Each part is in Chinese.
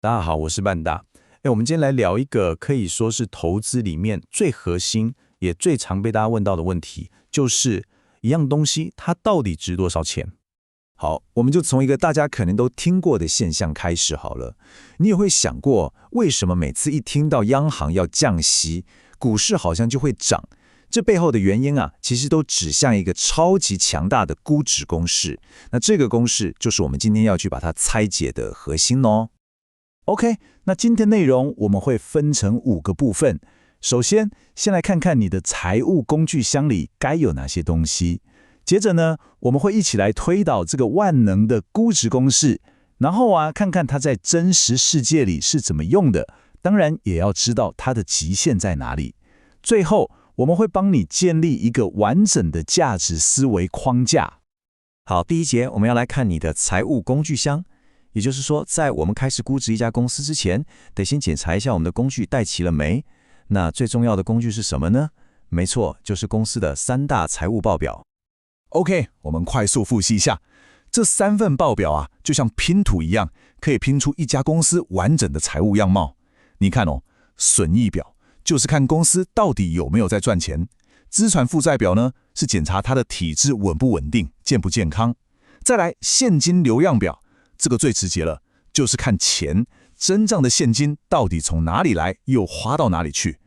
大家好，我是半大。我们今天来聊一个可以说是投资里面最核心也最常被大家问到的问题，就是一样东西它到底值多少钱？好，我们就从一个大家可能都听过的现象开始好了。你也会想过，为什么每次一听到央行要降息，股市好像就会涨？这背后的原因啊，其实都指向一个超级强大的估值公式。那这个公式就是我们今天要去把它拆解的核心哦。OK， 那今天内容我们会分成5个部分。首先，先来看看你的财务工具箱里该有哪些东西。接着呢，我们会一起来推导这个万能的估值公式，然后看看它在真实世界里是怎么用的，当然也要知道它的极限在哪里。最后，我们会帮你建立一个完整的价值思维框架。好，第一节我们要来看你的财务工具箱，也就是说，在我们开始估值一家公司之前，得先检查一下我们的工具带齐了没。那最重要的工具是什么呢？没错，就是公司的3大财务报表。OK， 我们快速复习一下，这3份报表啊，就像拼图一样，可以拼出一家公司完整的财务样貌。你看哦，损益表就是看公司到底有没有在赚钱，资产负债表呢是检查它的体质稳不稳定、健不健康。再来现金流量表，这个最直接了，就是看钱真正的现金到底从哪里来，又花到哪里去。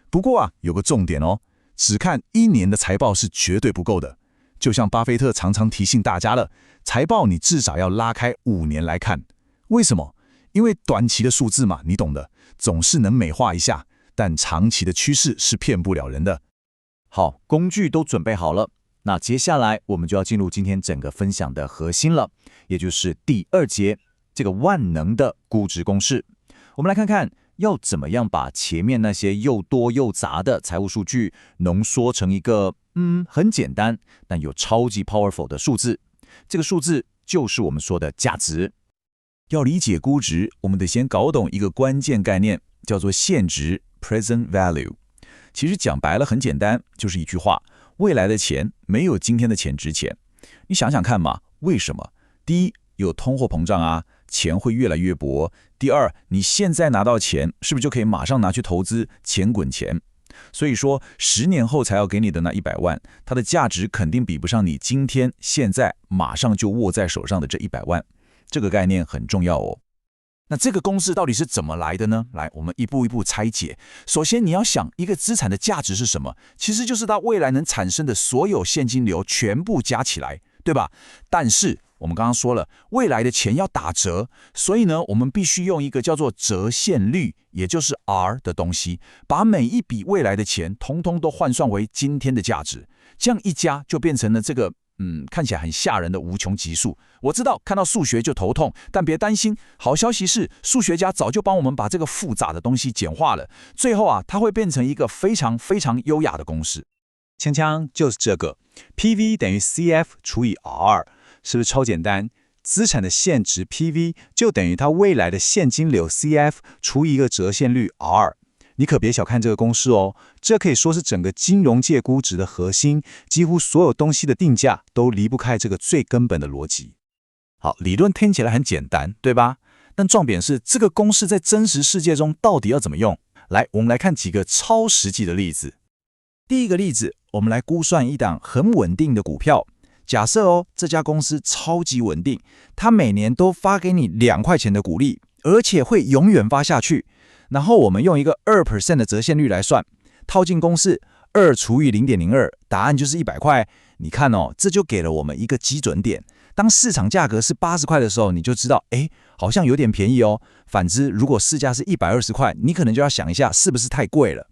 不过有个重点哦，只看1年的财报是绝对不够的。就像巴菲特常常提醒大家了，财报你至少要拉开5年来看。为什么？因为短期的数字嘛，你懂的，总是能美化一下，但长期的趋势是骗不了人的。好，工具都准备好了，那接下来我们就要进入今天整个分享的核心了，也就是第2节，这个万能的估值公式。我们来看看要怎么样把前面那些又多又杂的财务数据浓缩成一个很简单但有超级 powerful 的数字。这个数字就是我们说的价值。要理解估值，我们得先搞懂一个关键概念，叫做现值 present value。其实讲白了很简单，就是一句话：未来的钱没有今天的钱值钱。你想想看嘛，为什么？第一，有通货膨胀啊，钱会越来越薄。第二，你现在拿到钱，是不是就可以马上拿去投资，钱滚钱？所以说10年后才要给你的那100万，它的价值肯定比不上你今天现在马上就握在手上的这100万。这个概念很重要哦。那这个公式到底是怎么来的呢？来，我们一步一步拆解。首先你要想一个资产的价值是什么，其实就是它未来能产生的所有现金流全部加起来，对吧？但是我们刚刚说了，未来的钱要打折，所以呢，我们必须用一个叫做折现率，也就是 R 的东西，把每一笔未来的钱统统都换算为今天的价值，这样一加就变成了这个看起来很吓人的无穷级数。我知道看到数学就头痛，但别担心，好消息是数学家早就帮我们把这个复杂的东西简化了，最后它会变成一个非常非常优雅的公式。锵锵，就是这个 PV 等于 CF 除以 R， 是不是超简单？资产的现值 PV 就等于它未来的现金流 CF 除以一个折现率 R。你可别小看这个公式哦，这可以说是整个金融界估值的核心，几乎所有东西的定价都离不开这个最根本的逻辑。好，理论听起来很简单，对吧？但重点是这个公式在真实世界中到底要怎么用？来，我们来看几个超实际的例子。第一个例子，我们来估算一档很稳定的股票。假设这家公司超级稳定，它每年都发给你2块钱的股利，而且会永远发下去。然后我们用一个 2% 的折现率来算，套进公式2除以 0.02， 答案就是100块。你看这就给了我们一个基准点。当市场价格是80块的时候，你就知道好像有点便宜哦。反之，如果市价是120块，你可能就要想一下是不是太贵了。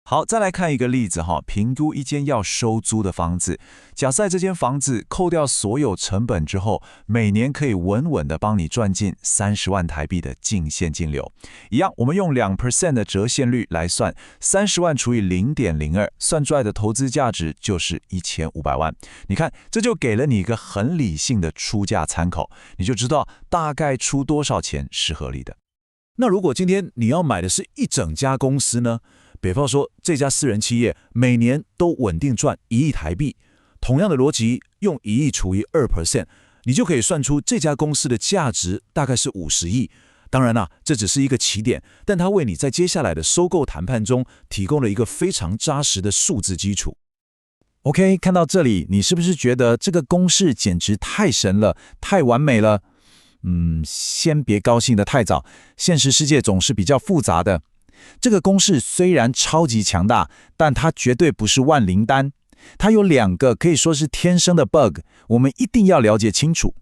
好，再来看一个例子评估一间要收租的房子。假设这间房子扣掉所有成本之后，每年可以稳稳的帮你赚进30万台币的净现金流。一样，我们用2% 的折现率来算，30万除以 0.02， 算出来的投资价值就是1500万。你看，这就给了你一个很理性的出价参考，你就知道大概出多少钱是合理的。那如果今天你要买的是一整家公司呢？比方说这家私人企业每年都稳定赚1亿台币，同样的逻辑，用1亿除以 2%， 你就可以算出这家公司的价值大概是50亿。当然啦，这只是一个起点，但它为你在接下来的收购谈判中提供了一个非常扎实的数字基础。OK， 看到这里，你是不是觉得这个公式简直太神了，太完美了？先别高兴得太早，现实世界总是比较复杂的。这个公式虽然超级强大，但它绝对不是万灵丹。它有2个可以说是天生的 bug， 我们一定要了解清楚。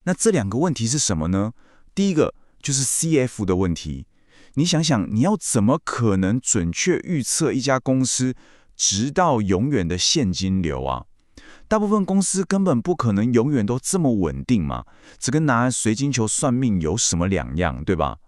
那这2个问题是什么呢？第一个就是 CF 的问题。你想想，你要怎么可能准确预测一家公司直到永远的现金流啊？大部分公司根本不可能永远都这么稳定嘛，这跟拿水晶球算命有什么两样，对吧？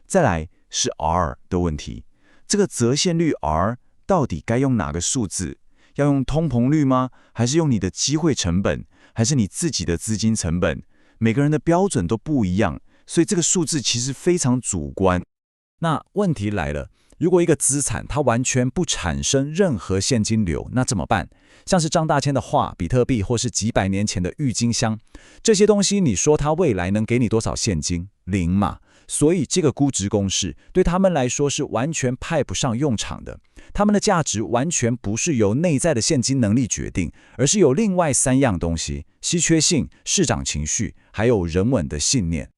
再来是 R 的问题，这个折现率 R 到底该用哪个数字？要用通膨率吗？还是用你的机会成本？还是你自己的资金成本？每个人的标准都不一样，所以这个数字其实非常主观。那问题来了，如果一个资产它完全不产生任何现金流，那怎么办？像是张大千的画、比特币或是几百年前的郁金香，这些东西你说它未来能给你多少现金？零嘛。所以这个估值公式对他们来说是完全派不上用场的。他们的价值完全不是由内在的现金能力决定，而是由另外3样东西：稀缺性、市场情绪，还有人文的信念。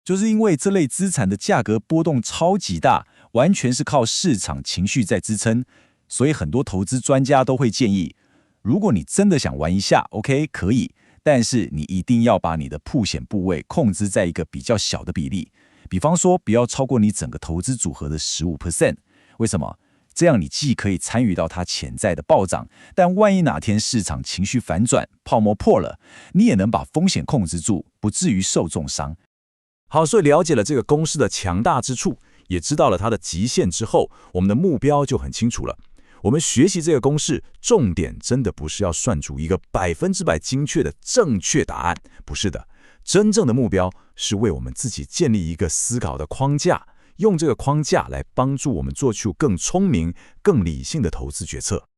就是因为这类资产的价格波动超级大，完全是靠市场情绪在支撑，所以很多投资专家都会建议，如果你真的想玩一下 ，OK 可以，但是你一定要把你的曝险部位控制在一个比较小的比例，比方说不要超过你整个投资组合的 15%。为什么？这样你既可以参与到它潜在的暴涨，但万一哪天市场情绪反转，泡沫破了，你也能把风险控制住，不至于受重伤。好，所以了解了这个公式的强大之处，也知道了它的极限之后，我们的目标就很清楚了。我们学习这个公式，重点真的不是要算出一个100%精确的正确答案，不是的。真正的目标是为我们自己建立一个思考的框架，用这个框架来帮助我们做出更聪明、更理性的投资决策。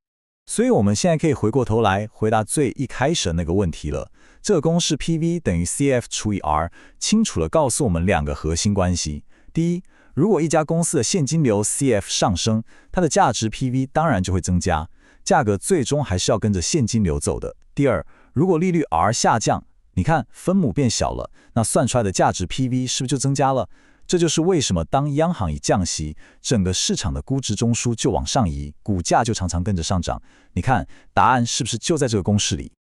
所以我们现在可以回过头来回答最一开始的那个问题了。这个公式 PV 等于 CF 除以 R， 清楚地告诉我们2个核心关系。第一，如果一家公司的现金流 CF 上升，它的价值 PV 当然就会增加，价格最终还是要跟着现金流走的。第二，如果利率 R 下降，你看分母变小了，那算出来的价值 PV 是不是就增加了？这就是为什么当央行一降息，整个市场的估值中枢就往上移，股价就常常跟着上涨。你看答案是不是就在这个公式里？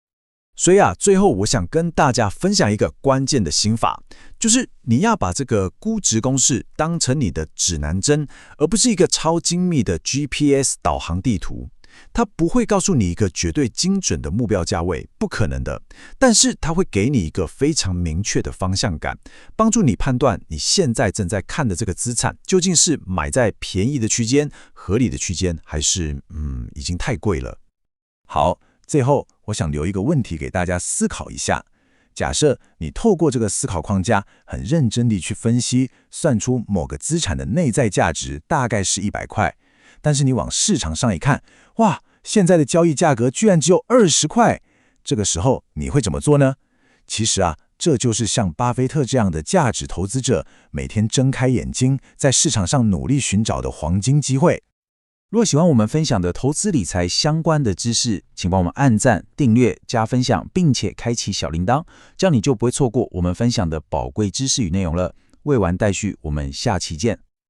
所以最后我想跟大家分享一个关键的心法，就是你要把这个估值公式当成你的指南针，而不是一个超精密的 GPS 导航地图。它不会告诉你一个绝对精准的目标价位，不可能的。但是它会给你一个非常明确的方向感，帮助你判断你现在正在看的这个资产究竟是买在便宜的区间、合理的区间，还是已经太贵了。好，最后我想留一个问题给大家思考一下。假设你透过这个思考框架，很认真地去分析，算出某个资产的内在价值大概是100块，但是你往市场上一看，哇，现在的交易价格居然只有20块，这个时候你会怎么做呢？其实这就是像巴菲特这样的价值投资者每天睁开眼睛，在市场上努力寻找的黄金机会。若喜欢我们分享的投资理财相关的知识，请帮我们按赞、订阅、加分享，并且开启小铃铛，这样你就不会错过我们分享的宝贵知识与内容了。未完待续，我们下期见。